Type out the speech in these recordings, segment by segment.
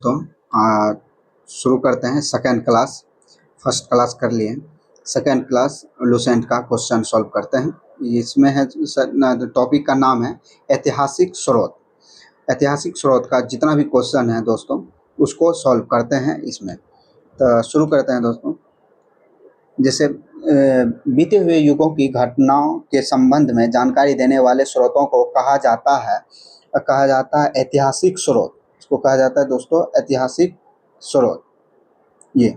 तो शुरू करते हैं सेकेंड क्लास। फर्स्ट क्लास कर लिए, सेकेंड क्लास लुसेंट का क्वेश्चन सॉल्व करते हैं। इसमें है टॉपिक का नाम है ऐतिहासिक स्रोत। ऐतिहासिक स्रोत का जितना भी क्वेश्चन है दोस्तों उसको सॉल्व करते हैं इसमें। तो शुरू करते हैं दोस्तों। जैसे बीते हुए युगों की घटनाओं के संबंध में जानकारी देने वाले स्रोतों को कहा जाता है ऐतिहासिक स्रोत। इसको कहा जाता है दोस्तों ऐतिहासिक स्रोत। ये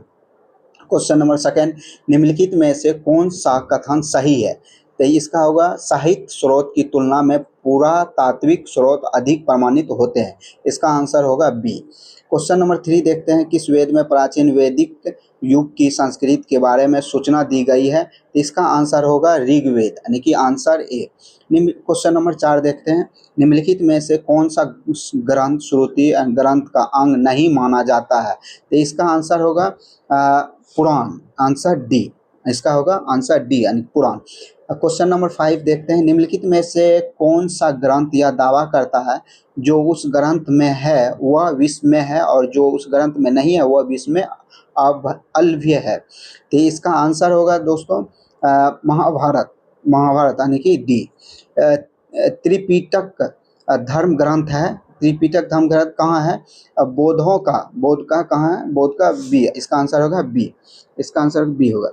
क्वेश्चन नंबर सेकेंड, निम्नलिखित में से कौन सा कथन सही है? तो इसका होगा साहित्य स्रोत की तुलना में पुरातात्विक स्रोत अधिक प्रमाणित होते हैं। इसका आंसर होगा बी। क्वेश्चन नंबर 3 देखते हैं, किस वेद में प्राचीन वैदिक युग की संस्कृति के बारे में सूचना दी गई है? तो इसका आंसर होगा ऋग्वेद, यानी कि आंसर ए। क्वेश्चन नंबर 4 देखते हैं, निम्नलिखित में से कौन सा ग्रंथ श्रुति ग्रंथ का अंग नहीं माना जाता है? तो इसका आंसर होगा पुराण, आंसर डी। इसका होगा आंसर डी यानी पुराण। क्वेश्चन नंबर 5 देखते हैं, निम्नलिखित में से कौन सा ग्रंथ यह दावा करता है जो उस ग्रंथ में है वह विश्व में है और जो उस ग्रंथ में नहीं है वह विश्व में अलभ्य है? तो इसका आंसर होगा दोस्तों महाभारत, महाभारत यानी कि डी। त्रिपिटक धर्म ग्रंथ है। त्रिपिटक धर्म ग्रंथ कहाँ है? बौद्धों का, बौद्ध का कहाँ है? बौद्ध का बी। इसका आंसर होगा बी। इसका आंसर बी होगा।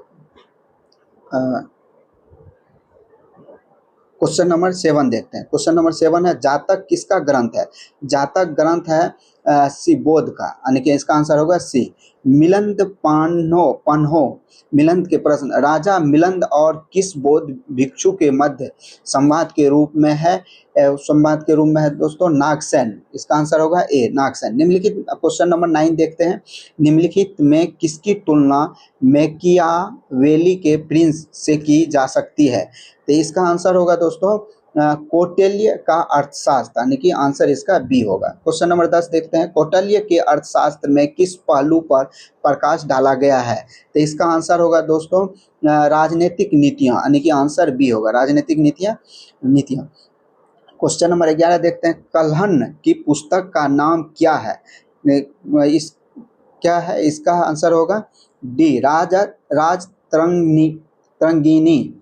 क्वेश्चन नंबर 7 देखते हैं। क्वेश्चन नंबर 7 है, जातक किसका ग्रंथ है? जातक ग्रंथ है सी बौद्ध का, यानी कि इसका आंसर होगा सी। मिलंद पन्हो मिलंद के प्रश्न, राजा मिलंद और किस बौद्ध भिक्षु के मध्य संवाद के रूप में है? संवाद के रूप में है दोस्तों नागसेन। इसका आंसर होगा ए, नागसेन। निम्नलिखित क्वेश्चन नंबर 9 देखते हैं, निम्नलिखित में किसकी तुलना मैकियावेली के प्रिंस से की जा सकती है? तो इसका आंसर होगा दोस्तों कौटिल्य का अर्थशास्त्र, यानी कि आंसर इसका बी होगा। क्वेश्चन नंबर 10 देखते हैं, कौटिल्य के अर्थशास्त्र में किस पहलू पर प्रकाश डाला गया है? तो इसका आंसर होगा दोस्तों राजनीतिक नीतियां, यानी कि आंसर बी होगा, राजनीतिक नीतियां। क्वेश्चन नंबर 11 देखते हैं, कल्हण की पुस्तक का नाम क्या है? इस क्या है? इसका आंसर होगा डी, राजतरंगिणी, तरंगिणी।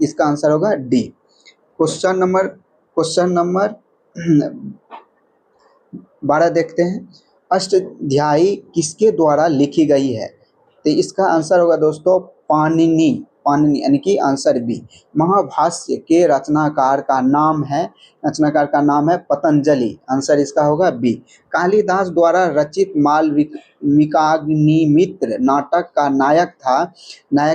इसका आंसर होगा डी। क्वेश्चन नंबर 12 देखते हैं, अष्टाध्यायी किसके द्वारा लिखी गई है? तो इसका आंसर होगा दोस्तों पाणिनि, यानी कि आंसर बी। महाभाष्य के रचनाकार का नाम है पतंजलि, आंसर इसका होगा बी। कालिदास द्वारा रचित मालविकाग्निमित्र नाटक का नायक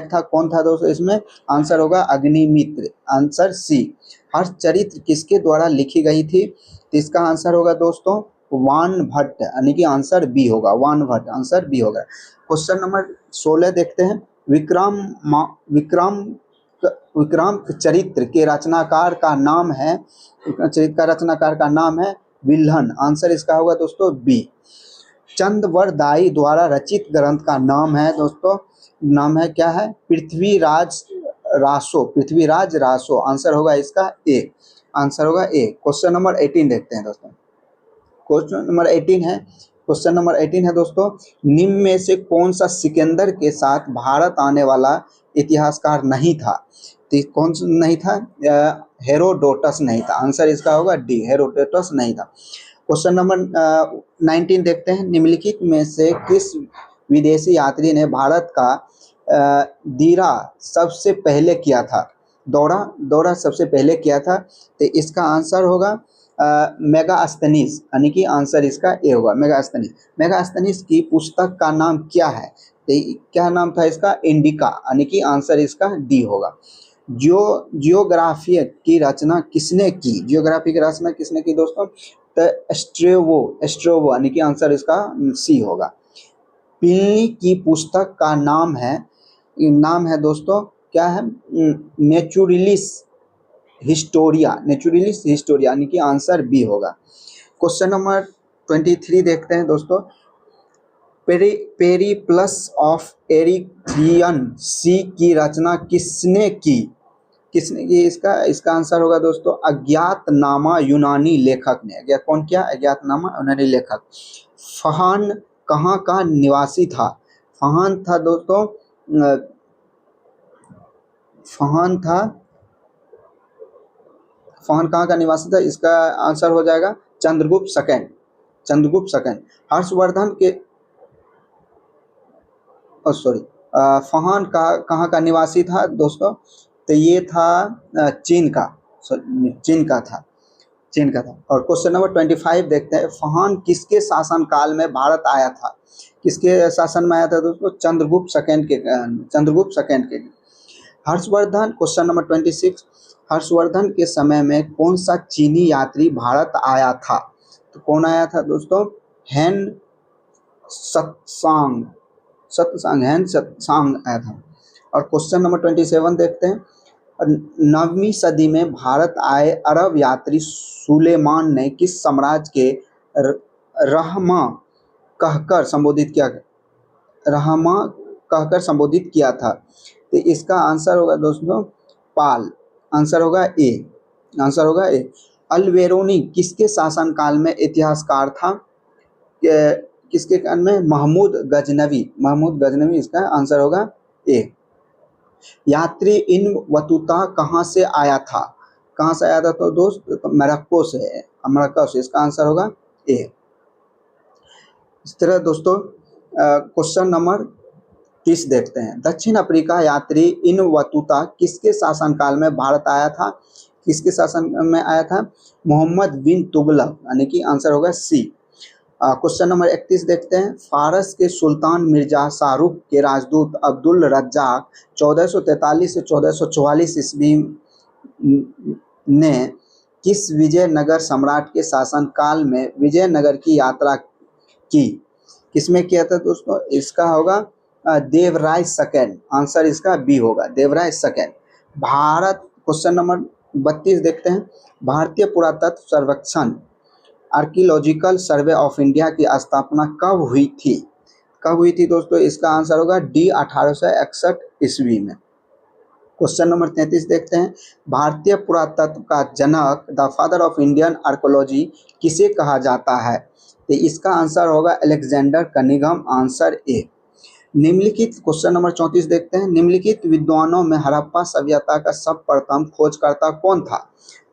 था कौन था दोस्तों? इसमें आंसर होगा अग्निमित्र, आंसर सी। हर्षचरित्र किसके द्वारा लिखी गई थी? तो इसका आंसर होगा दोस्तों वान भट्ट, यानी कि आंसर बी होगा, वान भट्ट, आंसर बी होगा। क्वेश्चन नंबर 16 देखते हैं, विक्रम चरित्र के रचनाकार का नाम है विल्हन, आंसर इसका होगा दोस्तों बी। चंद्रवरदाई द्वारा रचित ग्रंथ का नाम है दोस्तों, नाम है क्या है? पृथ्वीराज रासो, आंसर होगा इसका ए, आंसर होगा ए। क्वेश्चन नंबर 18 देखते हैं दोस्तों। क्वेश्चन नंबर 18 है दोस्तों, निम्न में से कौन सा सिकंदर के साथ भारत आने वाला इतिहासकार नहीं था? तो कौन सा नहीं था? हेरोडोटस नहीं था, आंसर इसका होगा डी, हेरोडोटस नहीं था। क्वेश्चन नंबर 19 देखते हैं, निम्नलिखित में से किस विदेशी यात्री ने भारत का दौरा सबसे पहले किया था? दौरा सबसे पहले किया था? तो इसका आंसर होगा मेगास्थनीज, यानी कि आंसर इसका ए होगा, मेगास्थनीज की पुस्तक का नाम क्या है? तो क्या नाम था इसका? इंडिका, यानी कि आंसर इसका डी होगा। जियोग्राफी की रचना किसने की दोस्तों? तो स्ट्रेबो, यानी कि आंसर इसका सी होगा। प्लिनी की पुस्तक का नाम है दोस्तों क्या है? नेचुरलिस हिस्टोरिया, यानी कि आंसर बी होगा। क्वेश्चन नंबर 23 देखते हैं दोस्तों, पेरिप्लस ऑफ एरिथ्रियन सी की रचना किसने की? किसने, ये इसका इसका आंसर होगा दोस्तों अज्ञातनामा यूनानी लेखक ने। अज्ञात कौन किया? अज्ञातनामा यूनानी लेखक। फहान कहाँ का निवासी था? फहान था दोस्तों फहान था फहान कहाँ का निवासी था? इसका आंसर हो जाएगा चंद्रगुप्त सेकंड। चंद्रगुप्त सेकंड। हर्षवर्धन के सॉरी फहान का कहाँ का निवासी था दोस्तों? तो ये था चीन का, चीन का था, चीन का था। और क्वेश्चन नंबर 25 देखते हैं, फहान किसके शासन काल में भारत आया था? किसके शासन में आया था दोस्तों? चंद्रगुप्त सेकंड के, चंद्रगुप्त सेकंड के। हर्षवर्धन, क्वेश्चन नंबर 26, हर्षवर्धन के समय में कौन सा चीनी यात्री भारत आया था? तो कौन आया था दोस्तों? हेन सत्सांग, सत्सांग, हेन सत्सांग आया था। और क्वेश्चन नंबर 27 देखते हैं, 9वीं सदी में भारत आए अरब यात्री सुलेमान ने किस साम्राज्य के रहमा कहकर संबोधित किया? रहमा कहकर संबोधित किया था। तो इसका आंसर होगा दोस्तों पाल। आंसर होगा ए। आंसर होगा ए। अल्बेरोनी किसके शासनकाल में इतिहासकार था? किसके काल में? महमूद गजनवी। महमूद गजनवी, इसका आंसर होगा ए। यात्री इन वतुता कहाँ से आया था? कहाँ से आया था तो दोस्त? तो मोरक्को से, मोरक्को से। इसका आंसर होगा ए। इस तरह दोस्तों क्वेश्चन नंबर 30 देखते हैं, दक्षिण अफ्रीका यात्री इन वतुता किसके शासनकाल में भारत आया था? किसके शासन में आया था? मोहम्मद बिन तुगलक, यानी कि आंसर होगा सी। क्वेश्चन नंबर 31 देखते हैं, फारस के सुल्तान मिर्जा शाहरुख के राजदूत अब्दुल रज्जाक 1443 से 1444 ईस्वी ने किस विजयनगर सम्राट के शासनकाल में विजयनगर की यात्रा की? किसमें किया था दोस्तों? इसका होगा देवराय सेकंड। आंसर इसका बी होगा, Devaraya second. Bharat, question number 32 देखते हैं, भारतीय पुरातत्व सर्वेक्षण आर्कियोलॉजिकल सर्वे ऑफ इंडिया की स्थापना कब हुई थी? कब हुई थी दोस्तों? इसका आंसर होगा डी 1861 ईस्वी में। क्वेश्चन नंबर 33 देखते हैं, भारतीय पुरातत्व का जनक, the father of Indian archaeology किसे कहा जाता है? तो इसका आंसर होगा अलेक्जेंडर कनिंघम। Answer A. निम्नलिखित, क्वेश्चन नंबर 34 देखते हैं, निम्नलिखित विद्वानों में हड़प्पा सभ्यता का सर्वप्रथम खोजकर्ता कौन था?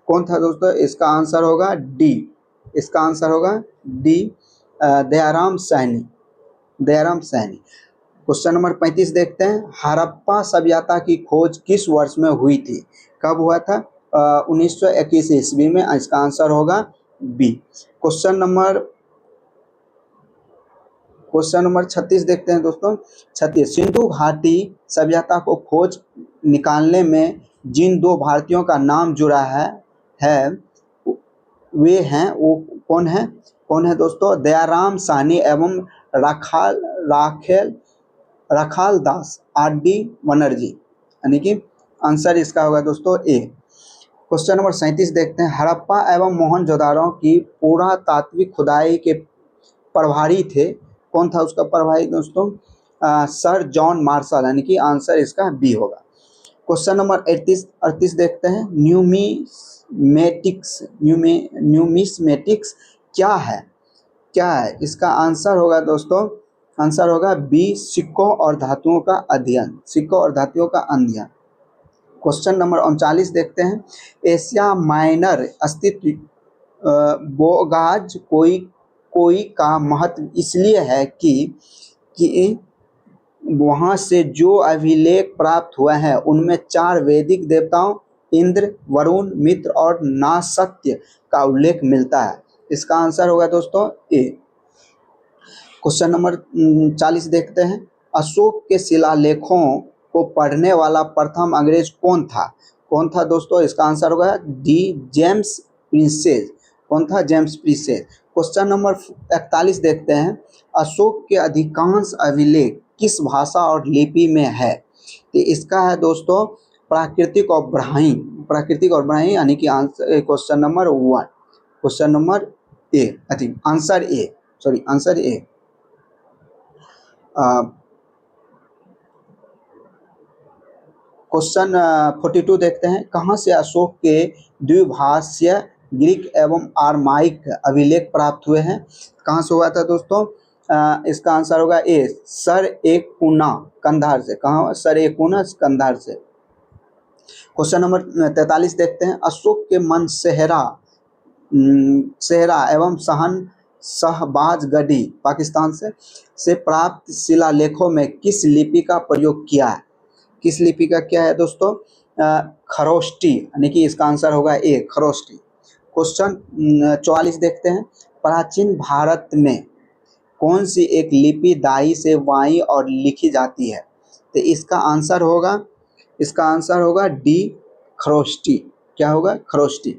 कौन था दोस्तों? इसका आंसर होगा डी। इसका आंसर होगा D, Dayaram Sahni. Dayaram Sahni. Question number 35 देखते हैं, हड़प्पा सभ्यता की खोज किस वर्ष में हुई थी? कब हुआ था? 1921 ईस्वी में। इसका आंसर होगा बी। क्वेश्चन नंबर 36 देखते हैं दोस्तों। 36, सिंधु घाटी सभ्यता को खोज निकालने में जिन दो भारतीयों का नाम जुड़ा है वे हैं, वो कौन है? कौन है दोस्तों? दयाराम साहनी एवं राखाल दास आर.डी. बनर्जी, यानी कि आंसर इसका होगा दोस्तों ए। क्वेश्चन नंबर 37 देखते हैं, हड़प्पा एवं मोहनजोदाड़ो की पुरातात्विक खुदाई के प्रभारी थे, कौन था उसका प्रभारी दोस्तों? सर जॉन मार्शल, यानी कि आंसर इसका बी होगा। क्वेश्चन नंबर 38 देखते हैं, न्यूमिस्मेटिक्स क्या है? क्या है? इसका आंसर होगा दोस्तों, आंसर होगा बी, सिक्कों और धातुओं का अध्ययन। सिक्कों और धातुओं का अध्ययन। क्वेश्चन नंबर 39 देखते हैं, एशिया माइनर अस्तित्व बोगाज कोई का महत्व इसलिए है कि वहाँ से जो अभिलेख प्राप्त हुआ है उनमें 4 वैदिक देवताओं इंद्र, वरुण, मित्र और नासत्य का उल्लेख मिलता है। इसका आंसर होगा दोस्तों ए। क्वेश्चन नंबर 40 देखते हैं, अशोक के शिलालेखों को पढ़ने वाला प्रथम अंग्रेज कौन था? कौन था दोस्तों? इसका आंसर होगा डी, जेम्स प्रिंसेस। कौन था? James princess. क्वेश्चन नंबर 41 देखते हैं, अशोक के अधिकांश अभिलेख किस भाषा और लिपि में है? तो इसका है दोस्तों प्राकृतिक और ब्राह्मी। प्राकृतिक और ब्राह्मी, यानी कि answer question number 1, question number A, answer A, sorry answer A. Question 42 देखते हैं, कहाँ से अशोक के द्विभाषीय ग्रीक एवं आरमाइक अभिलेख प्राप्त हुए हैं? कहाँ से हुआ था दोस्तों? इसका आंसर होगा ए, सर एक पूना कंधार से। कहाँ? सर एक पूना कंधार से। क्वेश्चन नंबर 43 देखते हैं, अशोक के मन सेहरा एवं सहन शहबाजगढ़ी पाकिस्तान से प्राप्त शिलालेखों में किस लिपि का प्रयोग किया है? किस लिपि का क्या है दोस्तों? खरोष्टी, यानी कि इसका आंसर होगा ए, खरोष्टी। क्वेश्चन 44 देखते हैं, प्राचीन भारत में कौन सी एक लिपि दाई से वाई और लिखी जाती है? तो इसका आंसर होगा डी, खरोष्टी। क्या होगा? खरोष्टी।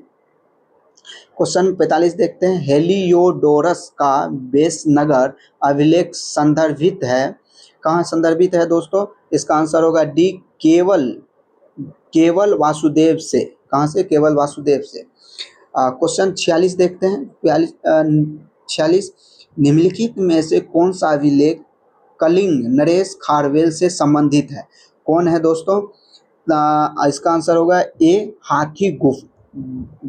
क्वेश्चन 45 देखते हैं, हेलियोडोरस का बेसनगर अभिलेख संदर्भित है? कहाँ संदर्भित है दोस्तों? इसका आंसर होगा डी, केवल वासुदेव से। कहाँ से? केवल वासुदेव से। क्वेश्चन 46 देखते हैं, 46, निम्नलिखित में से कौन सा अभिलेख कलिंग नरेश खारवेल से संबंधित है? कौन है दोस्तों? इसका आंसर होगा ए, हाथी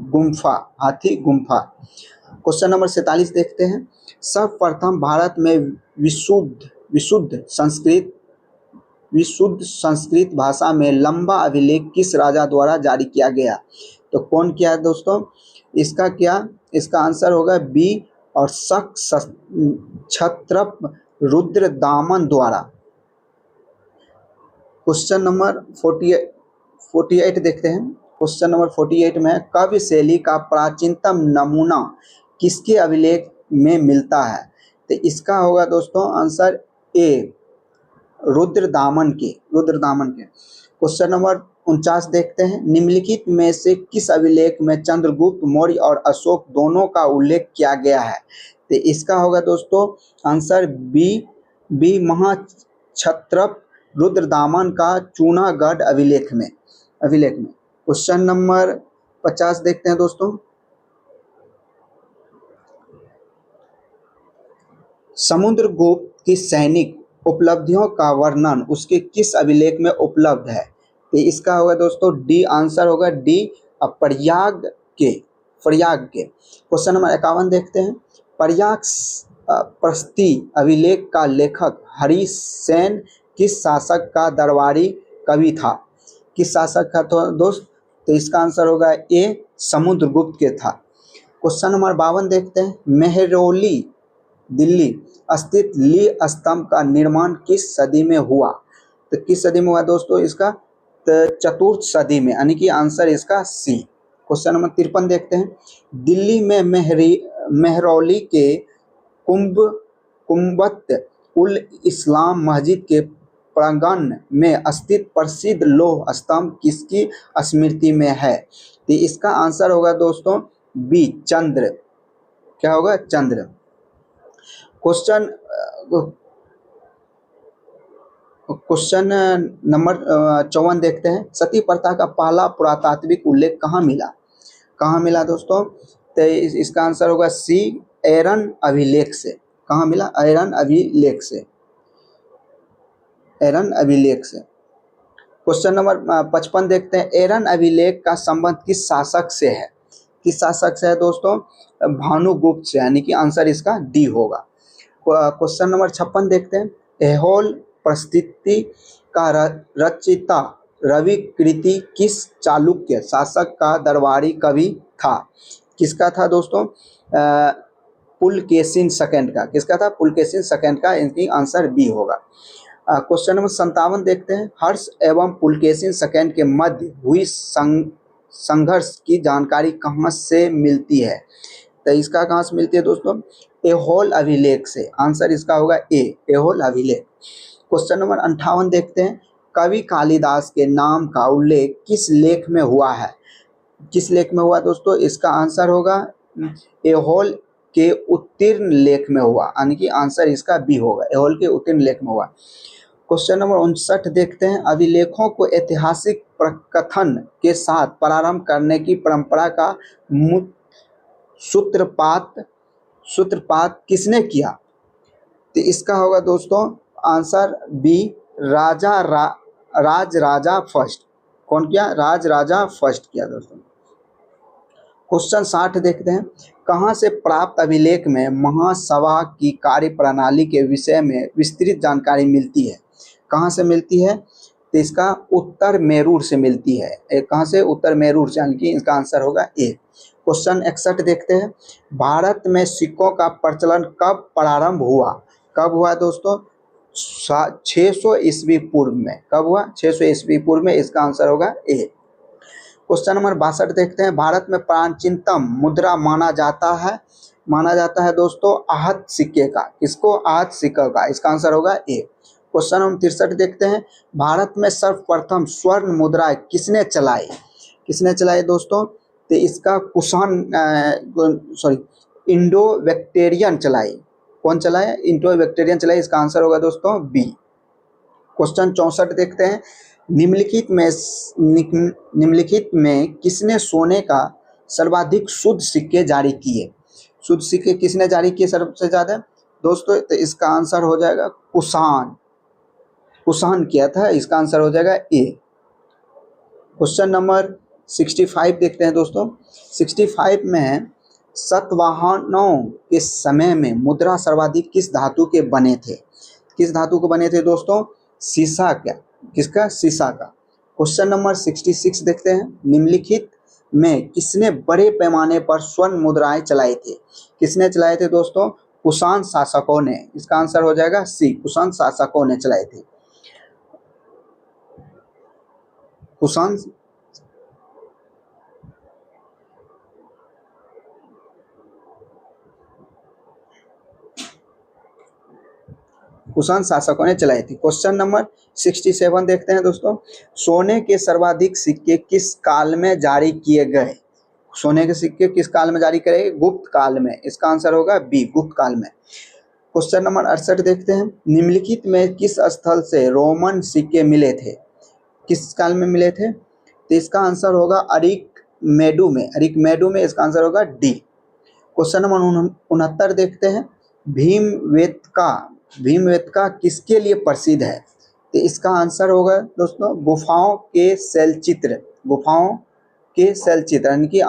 गुम्फा। क्वेश्चन नंबर 47 देखते हैं, सर्वप्रथम भारत में विशुद्ध संस्कृत भाषा में लंबा अभिलेख किस राजा द्वारा जारी किया गया? तो कौन किया है दोस्तों? इसका आंसर होगा बी, और शक क्षत्रप रुद्रदामन द्वारा। क्वेश्चन नंबर 48 देखते हैं। क्वेश्चन नंबर 48 में काव्य शैली का प्राचीनतम नमूना किसके अभिलेख में मिलता है? तो इसका होगा दोस्तों आंसर ए, रुद्रदामन के। क्वेश्चन नंबर 49 देखते हैं, निम्नलिखित में से किस अभिलेख में चंद्रगुप्त मौर्य और अशोक दोनों का उल्लेख किया गया है? तो इसका होगा दोस्तों आंसर बी, महाक्षत्रप रुद्रदामन का चूनागढ़ अभिलेख में। क्वेश्चन नंबर 50 देखते हैं दोस्तों, समुद्रगुप्त की सैनिक उपलब्धियों का वर्णन उसके किस अभिलेख में उपलब्ध है? तो इसका होगा दोस्तों डी, आंसर होगा डी, प्रयाग के। क्वेश्चन नंबर 51 देखते हैं, प्रयाग प्रस्ती अभिलेख का लेखक हरिसेन किस शासक का दरबारी कवि था? किस शासक का था दोस्त? तो इसका आंसर होगा ए, समुद्रगुप्त के था। क्वेश्चन नंबर 52 देखते हैं, मेहरौली दिल्ली स्थित ली स्तंभ का निर्माण किस सदी में हुआ? तो किस सदी में हुआ दोस्तों? इसका चतुर्थ सदी में, यानी कि आंसर इसका सी। क्वेश्चन नंबर 53 देखते हैं, दिल्ली में मेहरौली के कुंबत उल इस्लाम मस्जिद के प्रांगण में स्थित प्रसिद्ध लौह स्तंभ किसकी स्मृति में है? तो इसका आंसर होगा दोस्तों बी, चंद्र। क्या होगा? चंद्र। क्वेश्चन नंबर 54 देखते हैं, सती प्रथा का पहला पुरातात्विक उल्लेख कहाँ मिला दोस्तों? तो इसका आंसर होगा सी, एरन अभिलेख से। कहाँ मिला? एरन अभिलेख से। क्वेश्चन नंबर 55 देखते हैं, एरन अभिलेख का संबंध किस शासक से है? दोस्तों? भानुगुप्त से, यानी कि आंसर इसका डी होगा। क्वेश्चन नंबर 56 देखते हैं, ऐहोल परिस्थिति का रचयिता रविकृति किस चालुक्य शासक का दरबारी कवि था? किसका था दोस्तों? पुलकेशिन सेकंड का। किसका था? पुलकेशिन सेकंड का। इनकी आंसर बी होगा। क्वेश्चन नंबर 57 देखते हैं, हर्ष एवं पुलकेशिन सेकंड के मध्य हुई संघर्ष की जानकारी कहाँ से मिलती है? तो इसका कहाँ से मिलती है दोस्तों? ऐहोल अभिलेख से। आंसर इसका होगा ए, ऐहोल अभिलेख। क्वेश्चन नंबर 58 देखते हैं, कवि कालिदास के नाम का उल्लेख किस लेख में हुआ है? किस लेख में हुआ दोस्तों? इसका आंसर होगा ऐहोल के उत्तीर्ण लेख में हुआ, यानी कि आंसर इसका बी होगा, ऐहोल के उत्तीर्ण लेख में हुआ। क्वेश्चन नंबर 59 देखते हैं, अभिलेखों को ऐतिहासिक प्रकथन के साथ प्रारंभ करने की परंपरा का सूत्रपात किसने किया? तो इसका होगा दोस्तों आंसर बी, राजा फर्स्ट। कौन किया? राज राजा फर्स्ट किया दोस्तों। क्वेश्चन 60 देखते हैं। कहाँ से प्राप्त अभिलेख में महासभा की कार्य प्रणाली के विषय में विस्तृत जानकारी मिलती है? कहाँ से मिलती है? तो इसका उत्तर मेरूर से मिलती है। कहाँ से? उत्तर मेरूर से, यानी कि इसका आंसर होगा ए। क्वेश्चन 61 देखते हैं। भारत में सिक्कों का प्रचलन कब प्रारंभ हुआ? कब हुआ दोस्तों? 600 ईस्वी पूर्व में। कब हुआ? 600 ईस्वी पूर्व में। इसका आंसर होगा ए। क्वेश्चन नंबर 62 देखते हैं। भारत में प्राचीनतम मुद्रा माना जाता है दोस्तों आहत सिक्के का। किसको? आहत सिक्के का। इसका आंसर होगा ए। क्वेश्चन नंबर 63 देखते हैं। भारत में सर्वप्रथम स्वर्ण मुद्राएं किसने चलाई? किसने चलाई दोस्तों? तो इसका इंडो बैक्टेरियन चलाई। कौन चलाए? इंडो बैक्टेरियन चलाई। इसका आंसर होगा दोस्तों बी। क्वेश्चन 64 देखते हैं। निम्नलिखित में किसने सोने का सर्वाधिक शुद्ध सिक्के जारी किए? शुद्ध सिक्के किसने जारी किए सबसे ज्यादा दोस्तों? तो इसका आंसर हो जाएगा कुषाण किया था। इसका आंसर हो जाएगा ए। क्वेश्चन नंबर 65 देखते हैं दोस्तों। 65 में सातवाहनों के समय में मुद्रा सर्वाधिक किस धातु के बने थे? किस धातु के बने थे दोस्तों? सीसा का। किसका? सीसा का। क्वेश्चन नंबर 66 देखते हैं। निम्नलिखित में किसने बड़े पैमाने पर स्वर्ण मुद्राएं चलाई थी? किसने चलाए थे दोस्तों? कुषाण शासकों ने। इसका आंसर हो जाएगा सी। कुषाण शासकों ने चलाई थी। कुषाण शासकों ने चलाई थी। क्वेश्चन नंबर 67 देखते हैं दोस्तों। सोने के सर्वाधिक सिक्के किस काल में जारी किए गए? सोने के सिक्के किस काल में जारी करे? गुप्त काल में। इसका आंसर होगा बी, गुप्त काल में। क्वेश्चन नंबर 68 देखते हैं। निम्नलिखित में किस स्थल से रोमन सिक्के मिले थे? किस काल में मिले थे? तो इसका आंसर होगा अरिकमेडु में। अरिकमेडु में। इसका आंसर होगा डी। क्वेश्चन नंबर 69 देखते हैं। भीमवेत्का किसके लिए प्रसिद्ध है? तो इसका आंसर होगा दोस्तों गुफाओं के शैलचित्र। गुफाओं के शैलचित्र यानी कि